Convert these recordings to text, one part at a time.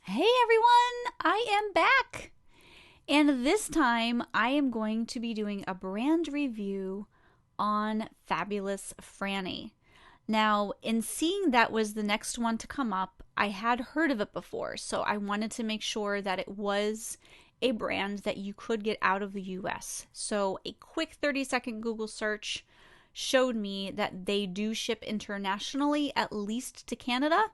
Hey everyone, I am back. And this time I am going to be doing a brand review on Fabulous Frannie. Now, in seeing that was the next one to come up, I had heard of it before, so I wanted to make sure that it was a brand that you could get out of the US. So, a quick 30-second Google search showed me that they do ship internationally, at least to Canada.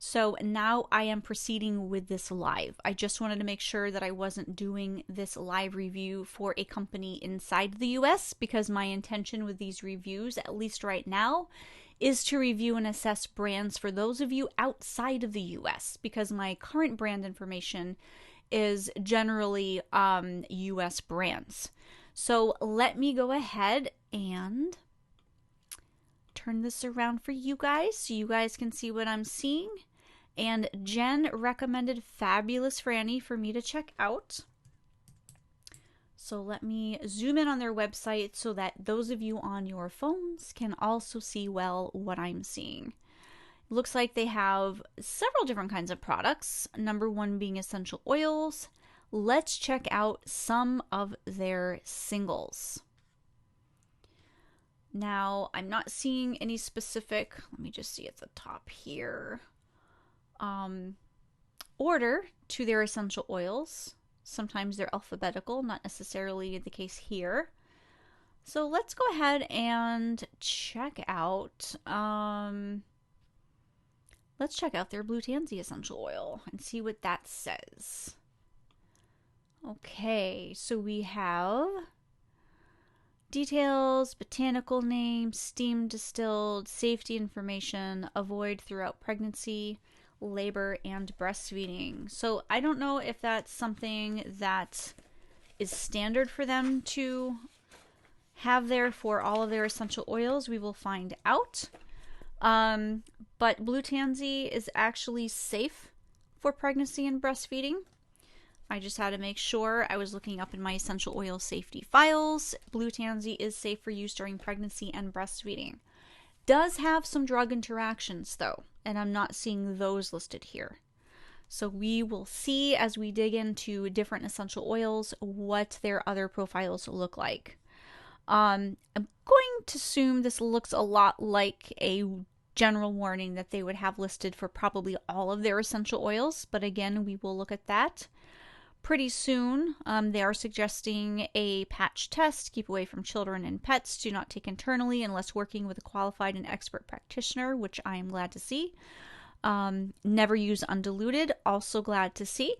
So now I am proceeding with this live. I just wanted to make sure that I wasn't doing this live review for a company inside the US because my intention with these reviews, at least right now, is to review and assess brands for those of you outside of the US because my current brand information is generally US brands. So let me go ahead and turn this around for you guys so you guys can see what I'm seeing. And Jen recommended Fabulous Frannie for me to check out. So let me zoom in on their website so that those of you on your phones can also see well what I'm seeing. It looks like they have several different kinds of products, number one being essential oils. Let's check out some of their singles. Now, I'm not seeing any specific, let me just see at the top here. Order to their essential oils. Sometimes they're alphabetical, not necessarily the case here. So let's go ahead and check out let's check out their Blue Tanzy essential oil and see what that says. Okay, so we have details, botanical name, steam distilled, safety information, avoid throughout pregnancy, labor, and breastfeeding. So I don't know if that's something that is standard for them to have there for all of their essential oils. We will find out. But Blue Tanzy is actually safe for pregnancy and breastfeeding. I just had to make sure. I was looking up in my essential oil safety files. Blue Tanzy is safe for use during pregnancy and breastfeeding. Does have some drug interactions though, and I'm not seeing those listed here. So we will see as we dig into different essential oils what their other profiles look like. I'm going to assume this looks a lot like a general warning that they would have listed for probably all of their essential oils, but again, we will look at that pretty soon. They are suggesting a patch test. Keep away from children and pets. Do not take internally unless working with a qualified and expert practitioner, which I am glad to see. Never use undiluted. Also glad to see.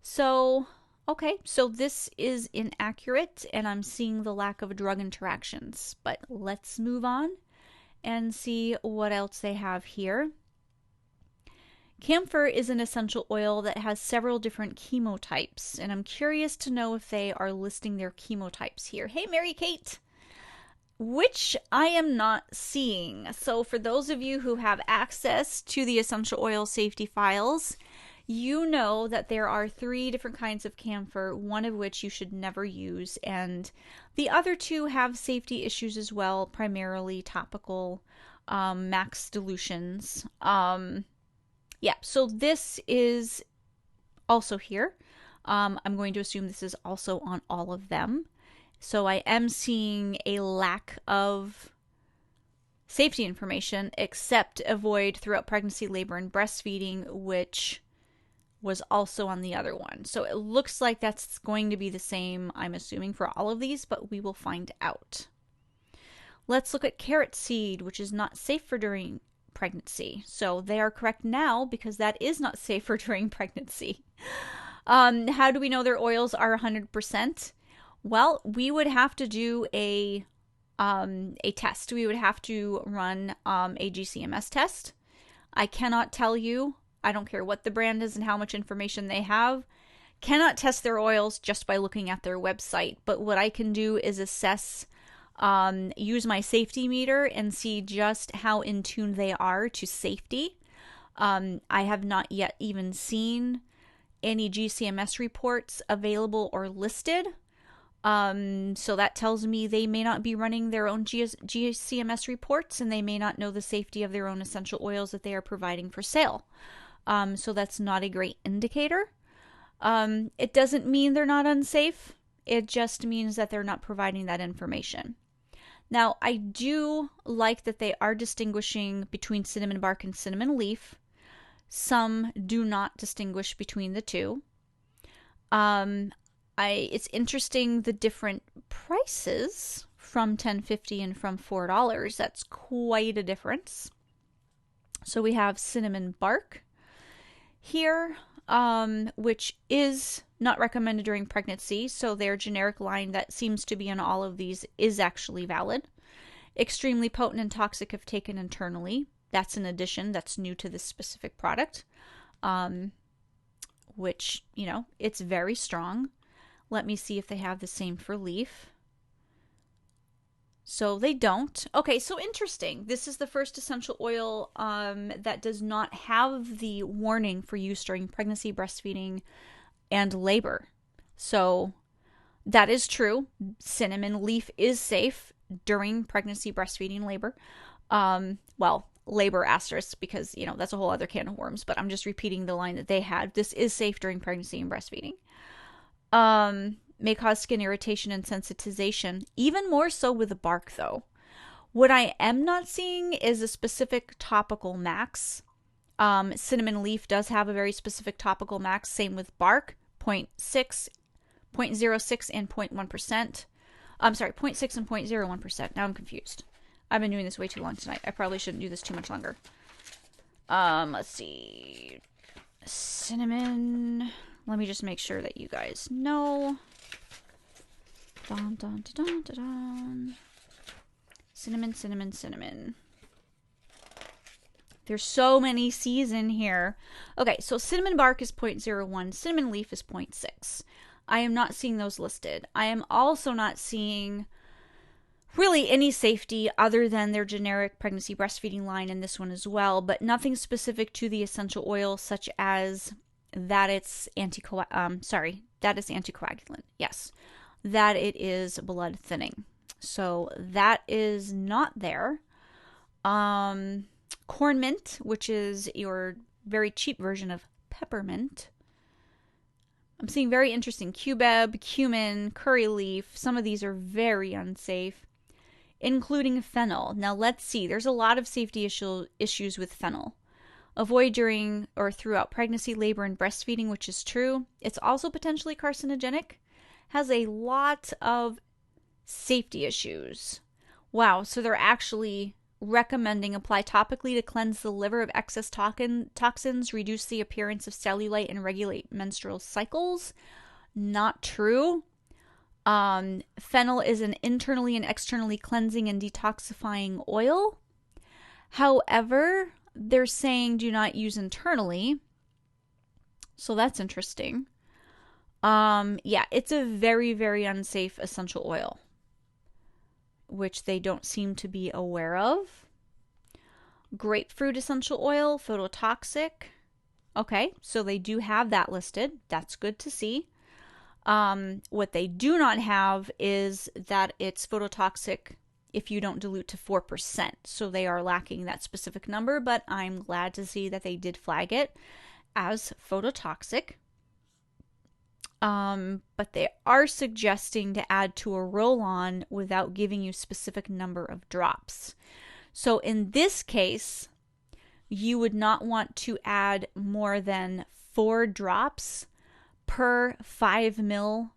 So, okay, so this is inaccurate, and I'm seeing the lack of drug interactions. But let's move on and see what else they have here. Camphor is an essential oil that has several different chemotypes, and I'm curious to know if they are listing their chemotypes here. Hey, Mary Kate! Which I am not seeing. So for those of you who have access to the essential oil safety files, you know that there are 3 different kinds of camphor, one of which you should never use, and the other 2 have safety issues as well, primarily topical max dilutions. Yeah, so this is also here. I'm going to assume this is also on all of them. So I am seeing a lack of safety information, except avoid throughout pregnancy, labor, and breastfeeding, which was also on the other one. So it looks like that's going to be the same, I'm assuming, for all of these, but we will find out. Let's look at carrot seed, which is not safe for during pregnancy. So they are correct now because that is not safe for during pregnancy. How do we know their oils are 100%? Well, we would have to do a test. We would have to run a GCMS test. I cannot tell you, I don't care what the brand is and how much information they have, cannot test their oils just by looking at their website. But what I can do is assess, use my safety meter and see just how in tune they are to safety. I have not yet even seen any GCMS reports available or listed. So that tells me they may not be running their own GCMS reports, and they may not know the safety of their own essential oils that they are providing for sale. So that's not a great indicator. It doesn't mean they're not unsafe. It just means that they're not providing that information. Now, I do like that they are distinguishing between cinnamon bark and cinnamon leaf. Some do not distinguish between the two. It's interesting the different prices from $10.50 and from $4. That's quite a difference. So we have cinnamon bark here, which is not recommended during pregnancy. So their generic line that seems to be on all of these is actually valid. Extremely potent and toxic if taken internally. That's an addition that's new to this specific product, which, you know, it's very strong. Let me see if they have the same for leaf. So they don't. Okay, so interesting. This is the first essential oil that does not have the warning for use during pregnancy, breastfeeding, and labor. So that is true. Cinnamon leaf is safe during pregnancy, breastfeeding, labor. Well, labor asterisk, because, you know, that's a whole other can of worms, but I'm just repeating the line that they had. This is safe during pregnancy and breastfeeding. May cause skin irritation and sensitization, even more so with the bark though. What I am not seeing is a specific topical max. Cinnamon leaf does have a very specific topical max, same with bark, 0.6, 0.06, and 0.1%. I'm sorry, 0.6 and 0.01%. Now I'm confused. I've been doing this way too long tonight. I probably shouldn't do this too much longer. Let's see. Cinnamon. Let me just make sure that you guys know. Dun, dun, dun, dun, dun, dun. Cinnamon, cinnamon, cinnamon. There's so many C's in here. Okay, so cinnamon bark is 0.01. Cinnamon leaf is 0.6. I am not seeing those listed. I am also not seeing really any safety other than their generic pregnancy breastfeeding line in this one as well, but nothing specific to the essential oil, such as that it's that it's anticoagulant. Yes. That it is blood thinning. So that is not there. Corn mint, which is your very cheap version of peppermint. I'm seeing very interesting cubeb, cumin, curry leaf. Some of these are very unsafe, including fennel. Now let's see. There's a lot of safety issues with fennel. Avoid during or throughout pregnancy, labor, and breastfeeding, which is true. It's also potentially carcinogenic. Has a lot of safety issues. Wow, so they're actually recommending apply topically to cleanse the liver of excess toxins, reduce the appearance of cellulite, and regulate menstrual cycles. Not true. Fennel is an internally and externally cleansing and detoxifying oil. However, they're saying do not use internally. So that's interesting. Yeah, it's a very, very unsafe essential oil, which they don't seem to be aware of. Grapefruit essential oil, phototoxic. Okay, so they do have that listed. That's good to see. What they do not have is that it's phototoxic if you don't dilute to 4%. So they are lacking that specific number, but I'm glad to see that they did flag it as phototoxic. But they are suggesting to add to a roll-on without giving you specific number of drops. So in this case, you would not want to add more than 4 drops per 5 ml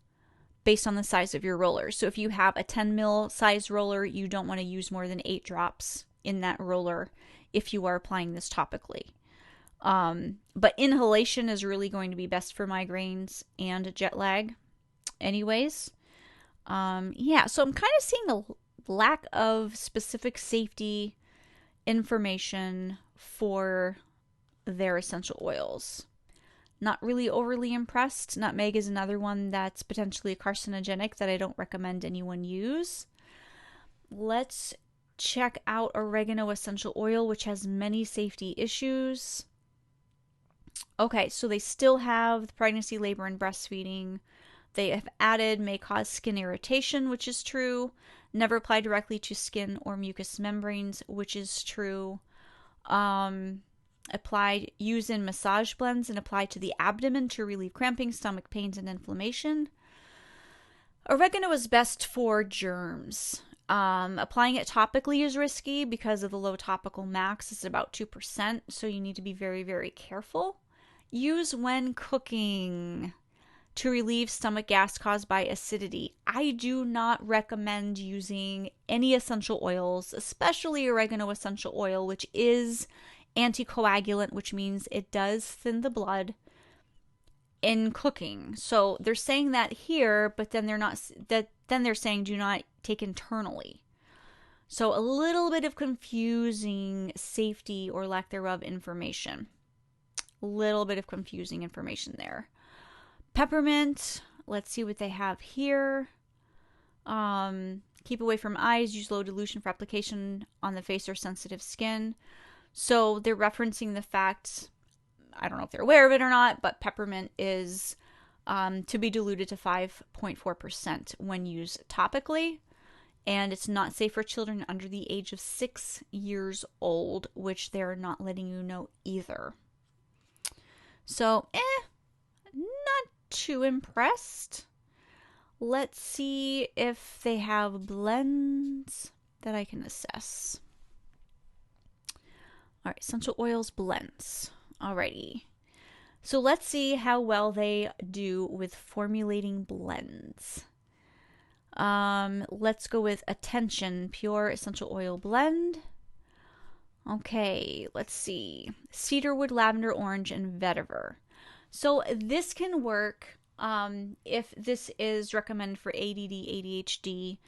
based on the size of your roller. So if you have a 10 ml size roller, you don't want to use more than 8 drops in that roller if you are applying this topically. But inhalation is really going to be best for migraines and jet lag anyways. Yeah, so I'm kind of seeing a lack of specific safety information for their essential oils. Not really overly impressed. Nutmeg is another one that's potentially carcinogenic that I don't recommend anyone use. Let's check out oregano essential oil, which has many safety issues. Okay, so they still have the pregnancy, labor, and breastfeeding. They have added may cause skin irritation, which is true. Never apply directly to skin or mucous membranes, which is true. Use in massage blends and apply to the abdomen to relieve cramping, stomach pains, and inflammation. Oregano is best for germs. Applying it topically is risky because of the low topical max. It's about 2%, so you need to be very, very careful. Use when cooking to relieve stomach gas caused by acidity. I do not recommend using any essential oils, especially oregano essential oil, which is anticoagulant, which means it does thin the blood in cooking. So they're saying that here, but then they're saying do not take internally. So a little bit of confusing safety or lack thereof information. A little bit of confusing information there. Peppermint, let's see what they have here. Keep away from eyes, use low dilution for application on the face or sensitive skin. So they're referencing the fact, I don't know if they're aware of it or not, but peppermint is to be diluted to 5.4% when used topically. And it's not safe for children under the age of 6 years old, which they're not letting you know either. So, not too impressed. Let's see if they have blends that I can assess. All right, essential oils blends. Alrighty. So let's see how well they do with formulating blends. Let's go with Attention Pure Essential Oil Blend. Okay, let's see. Cedarwood, lavender, orange, and vetiver. So this can work if this is recommended for ADD, ADHD.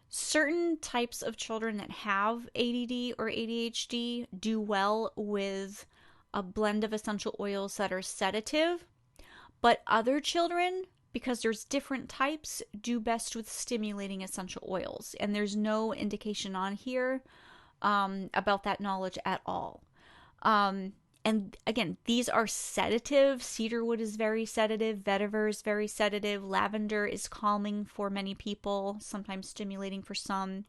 Certain types of children that have ADD or ADHD do well with a blend of essential oils that are sedative, but other children, because there's different types, do best with stimulating essential oils. And there's no indication on here about that knowledge at all. And again, these are sedative. Cedarwood is very sedative. Vetiver is very sedative. Lavender is calming for many people, sometimes stimulating for some.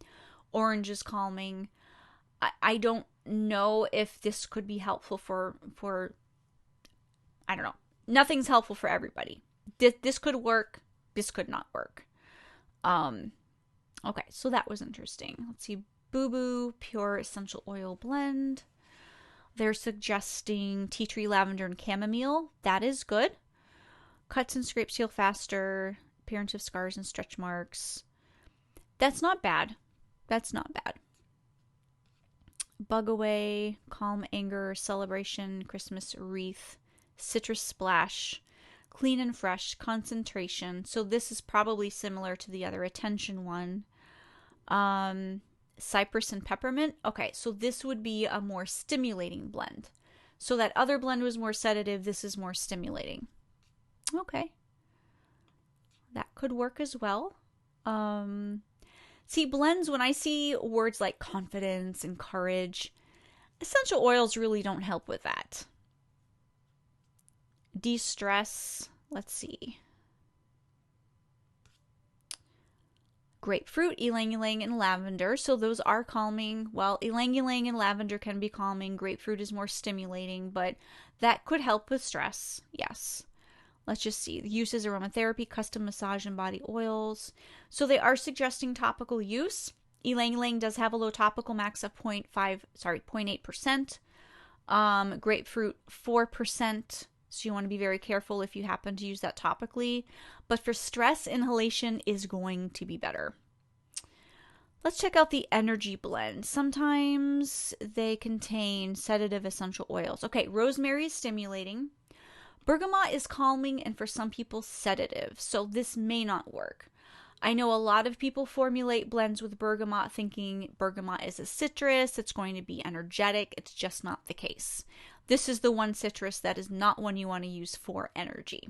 Orange is calming. I don't know if this could be helpful for I don't know. Nothing's helpful for everybody. This could work. This could not work. Okay, so that was interesting. Let's see. Boo Boo Pure Essential Oil Blend. They're suggesting tea tree, lavender, and chamomile. That is good. Cuts and scrapes heal faster. Appearance of scars and stretch marks. That's not bad. That's not bad. Bug away, calm anger, celebration, Christmas wreath, citrus splash, clean and fresh, concentration. So this is probably similar to the other Attention one. Cypress and peppermint. Okay, so this would be a more stimulating blend. So that other blend was more sedative. This is more stimulating. Okay. That could work as well. See, blends, when I see words like confidence and courage, essential oils really don't help with that. De-stress. Let's see. Grapefruit, ylang-ylang, and lavender. So those are calming. Well, ylang-ylang and lavender can be calming. Grapefruit is more stimulating, but that could help with stress. Yes. Let's just see. The use is aromatherapy, custom massage, and body oils. So they are suggesting topical use. Ylang-ylang does have a low topical max of 0.8%. Grapefruit, 4%. So you want to be very careful if you happen to use that topically. But for stress, inhalation is going to be better. Let's check out the energy blend. Sometimes they contain sedative essential oils. Okay, rosemary is stimulating. Bergamot is calming and for some people sedative. So this may not work. I know a lot of people formulate blends with bergamot thinking bergamot is a citrus. It's going to be energetic. It's just not the case. This is the one citrus that is not one you want to use for energy.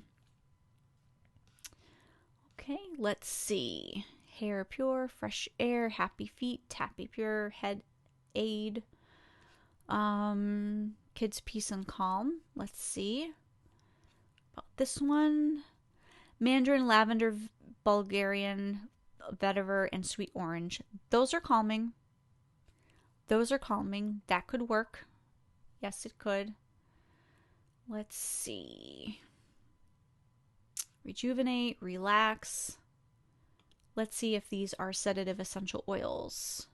Okay, let's see. Hair pure, fresh air, happy feet, happy pure, head aid. Kids peace and calm. Let's see. About this one. Mandarin, lavender, Bulgarian, vetiver, and sweet orange. Those are calming. Those are calming. That could work. Yes, it could. Let's see. Rejuvenate, relax. Let's see if these are sedative essential oils.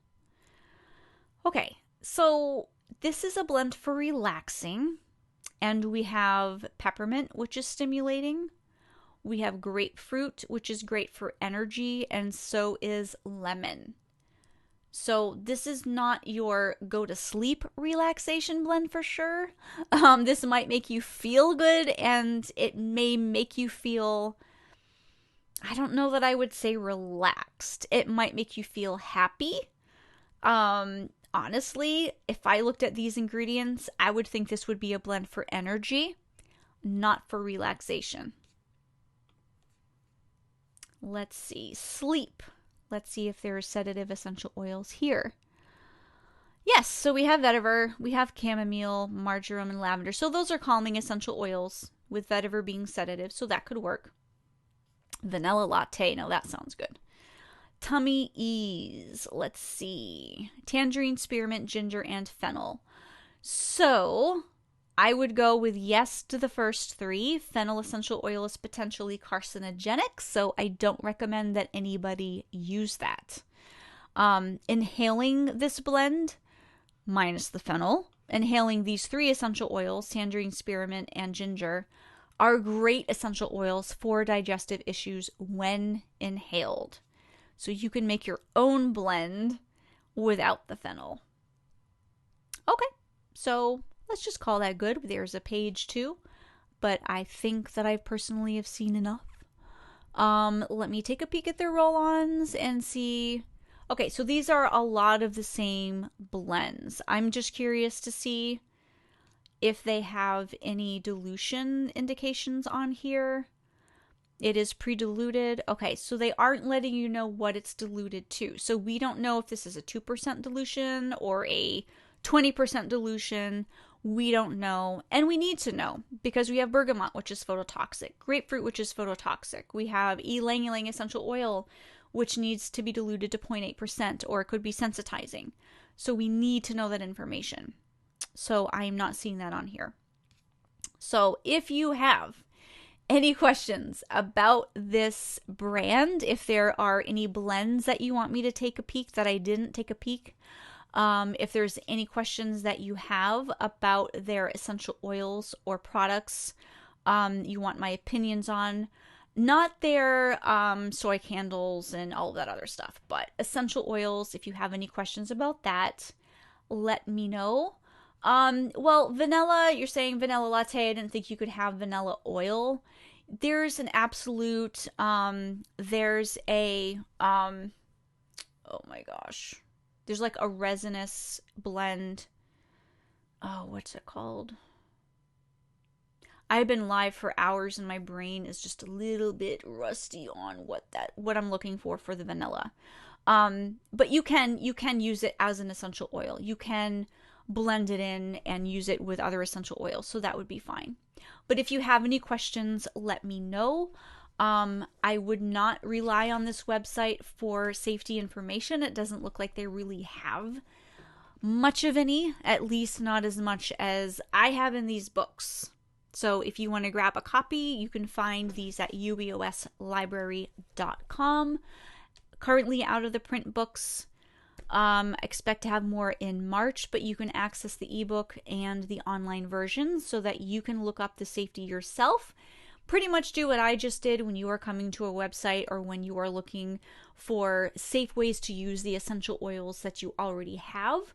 Okay, so this is a blend for relaxing. And we have peppermint, which is stimulating. We have grapefruit, which is great for energy, and so is lemon. So this is not your go to sleep relaxation blend for sure. This might make you feel good, and it may make you feel, I don't know that I would say relaxed. It might make you feel happy. Honestly, if I looked at these ingredients, I would think this would be a blend for energy, not for relaxation. Let's see. Sleep. Let's see if there are sedative essential oils here. Yes, so we have vetiver, we have chamomile, marjoram, and lavender. So those are calming essential oils, with vetiver being sedative, so that could work. Vanilla latte. No, that sounds good. Tummy ease. Let's see. Tangerine, spearmint, ginger, and fennel. So I would go with yes to the first three. Fennel essential oil is potentially carcinogenic, so I don't recommend that anybody use that. Inhaling this blend, minus the fennel, inhaling these three essential oils, tangerine, spearmint, and ginger, are great essential oils for digestive issues when inhaled. So you can make your own blend without the fennel. Okay, so let's just call that good. There's a page 2, but I think that I personally have seen enough. Let me take a peek at their roll-ons and see. Okay, so these are a lot of the same blends. I'm just curious to see if they have any dilution indications on here. It is pre-diluted. Okay, so they aren't letting you know what it's diluted to. So we don't know if this is a 2% dilution or a 20% dilution. We don't know. And we need to know because we have bergamot, which is phototoxic. Grapefruit, which is phototoxic. We have ylang ylang essential oil, which needs to be diluted to 0.8%, or it could be sensitizing. So we need to know that information. So I am not seeing that on here. So if you have any questions about this brand, if there are any blends that you want me to take a peek that I didn't take a peek, if there's any questions that you have about their essential oils or products you want my opinions on, not their soy candles and all of that other stuff, but essential oils, if you have any questions about that, let me know. Well, vanilla, you're saying vanilla latte. I didn't think you could have vanilla oil. There's an absolute, there's a, oh my gosh. There's like a resinous blend. Oh, what's it called? I've been live for hours and my brain is just a little bit rusty on what I'm looking for the vanilla. But you can use it as an essential oil. You can blend it in and use it with other essential oils, so that would be fine. But if you have any questions, let me know. I would not rely on this website for safety information. It doesn't look like they really have much of any, at least not as much as I have in these books. So if you want to grab a copy, you can find these at uoslibrary.com. Currently out of the print books. Expect to have more in March, but you can access the ebook and the online version so that you can look up the safety yourself. Pretty much do what I just did when you are coming to a website or when you are looking for safe ways to use the essential oils that you already have,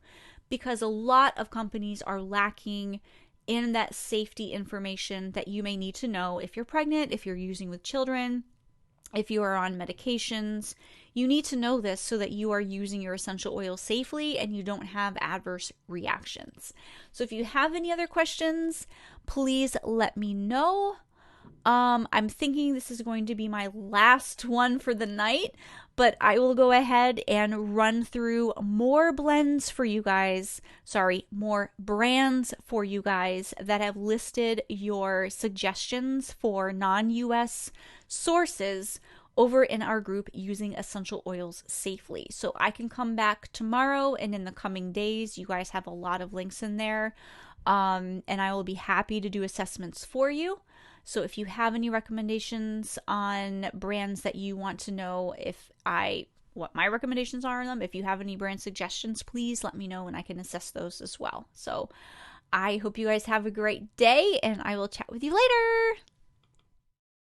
because a lot of companies are lacking in that safety information that you may need to know if you're pregnant, if you're using with children, if you are on medications. You need to know this so that you are using your essential oil safely and you don't have adverse reactions. So if you have any other questions, please let me know. I'm thinking this is going to be my last one for the night, but I will go ahead and run through more blends for you guys. Sorry, more brands for you guys that have listed your suggestions for non-US sources over in our group Using Essential Oils Safely. So I can come back tomorrow and in the coming days. You guys have a lot of links in there. and I will be happy to do assessments for you. So if you have any recommendations on brands that you want to know what my recommendations are on them, if you have any brand suggestions, please let me know and I can assess those as well. So I hope you guys have a great day, and I will chat with you later.